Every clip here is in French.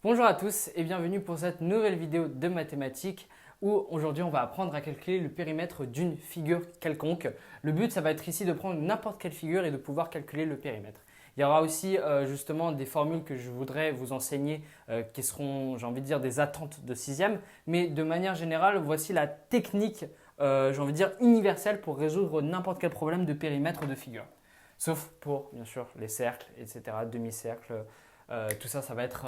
Bonjour à tous et bienvenue pour cette nouvelle vidéo de mathématiques où aujourd'hui on va apprendre à calculer le périmètre d'une figure quelconque. Le but ça va être ici de prendre n'importe quelle figure et de pouvoir calculer le périmètre. Il y aura aussi justement des formules que je voudrais vous enseigner qui seront, j'ai envie de dire, des attentes de sixième. Mais de manière générale, voici la technique, j'ai envie de dire, universelle pour résoudre n'importe quel problème de périmètre de figure. Sauf pour, bien sûr, les cercles, etc., demi-cercles. Tout ça, ça va être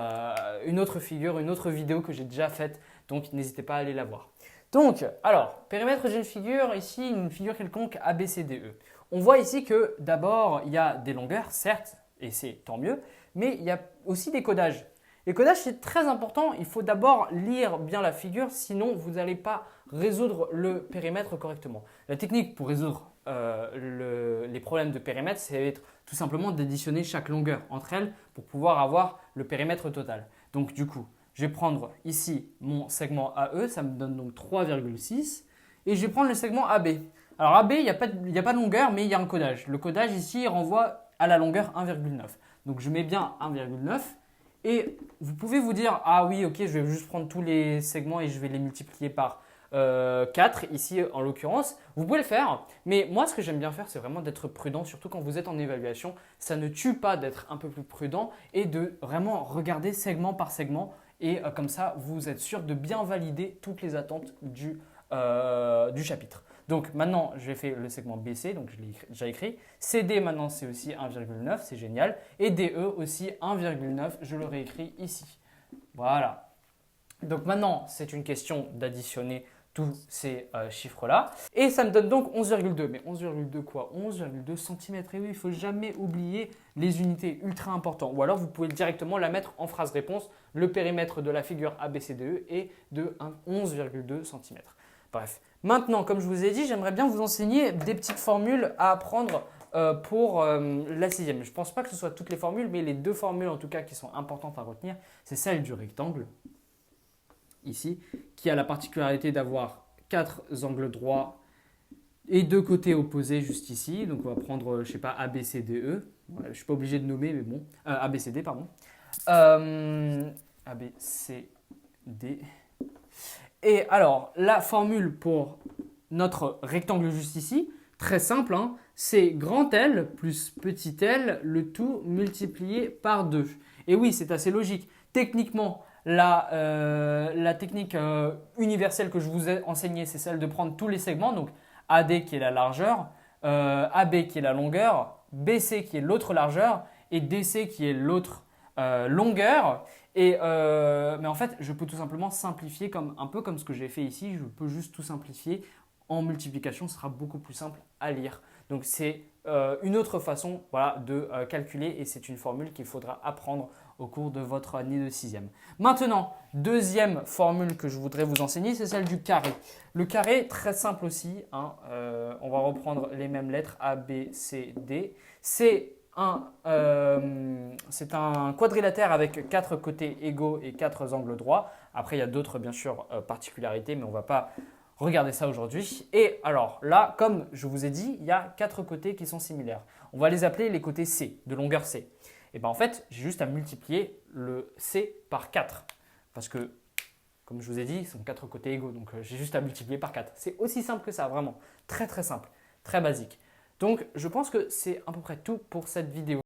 une autre figure, une autre vidéo que j'ai déjà faite, donc n'hésitez pas à aller la voir. Donc, alors, périmètre d'une figure, ici une figure quelconque ABCDE. On voit ici que d'abord, il y a des longueurs, certes, et c'est tant mieux, mais il y a aussi des codages. Les codages, c'est très important, il faut d'abord lire bien la figure, sinon vous n'allez pas résoudre le périmètre correctement. La technique pour résoudre les problèmes de périmètre, c'est tout simplement d'additionner chaque longueur entre elles pour pouvoir avoir le périmètre total. Donc du coup, je vais prendre ici mon segment AE, ça me donne donc 3,6 et je vais prendre le segment AB. Alors AB, il n'y a pas de longueur, mais il y a un codage. Le codage ici renvoie à la longueur 1,9. Donc je mets bien 1,9 et vous pouvez vous dire, ah oui, ok, je vais juste prendre tous les segments et je vais les multiplier par 4 ici en l'occurrence. Vous pouvez le faire, mais moi ce que j'aime bien faire c'est vraiment d'être prudent, surtout quand vous êtes en évaluation. Ça ne tue pas d'être un peu plus prudent et de vraiment regarder segment par segment et comme ça vous êtes sûr de bien valider toutes les attentes du chapitre. Donc maintenant j'ai fait le segment BC, donc je l'ai déjà écrit. CD maintenant c'est aussi 1,9, c'est génial. Et DE aussi 1,9, je le réécris ici. Voilà. Donc maintenant c'est une question d'additionner tous ces chiffres-là. Et ça me donne donc 11,2. Mais 11,2 quoi? 11,2 cm. Et oui, il ne faut jamais oublier les unités ultra importantes. Ou alors vous pouvez directement la mettre en phrase réponse. Le périmètre de la figure ABCDE est de 11,2 cm. Bref, maintenant, comme je vous ai dit, j'aimerais bien vous enseigner des petites formules à apprendre pour la sixième. Je ne pense pas que ce soit toutes les formules, mais les deux formules en tout cas qui sont importantes à retenir, c'est celle du rectangle ici, qui a la particularité d'avoir 4 angles droits et deux côtés opposés juste ici. Donc on va prendre, je sais pas, ABCDE. Ouais, je ne suis pas obligé de nommer, mais bon. ABCD, pardon. ABCD. Et alors, la formule pour notre rectangle juste ici, très simple, hein, c'est grand L plus petit l, le tout multiplié par 2. Et oui, c'est assez logique. Techniquement, la technique universelle que je vous ai enseignée, c'est celle de prendre tous les segments, donc AD qui est la largeur, AB qui est la longueur, BC qui est l'autre largeur et DC qui est l'autre longueur. Mais en fait, je peux tout simplement simplifier un peu comme ce que j'ai fait ici. Je peux juste tout simplifier. En multiplication, ce sera beaucoup plus simple à lire. Donc c'est une autre façon voilà, de calculer et c'est une formule qu'il faudra apprendre au cours de votre année de sixième. Maintenant, deuxième formule que je voudrais vous enseigner, c'est celle du carré. Le carré, très simple aussi, hein, on va reprendre les mêmes lettres A, B, C, D. C'est un quadrilatère avec 4 côtés égaux et 4 angles droits. Après, il y a d'autres, bien sûr, particularités, mais on ne va pas regarder ça aujourd'hui. Et alors là, comme je vous ai dit, il y a 4 côtés qui sont similaires. On va les appeler les côtés C, de longueur C. Et bien en fait, j'ai juste à multiplier le C par 4. Parce que, comme je vous ai dit, ils sont 4 côtés égaux. Donc j'ai juste à multiplier par 4. C'est aussi simple que ça, vraiment. Très très simple, très basique. Donc je pense que c'est à peu près tout pour cette vidéo.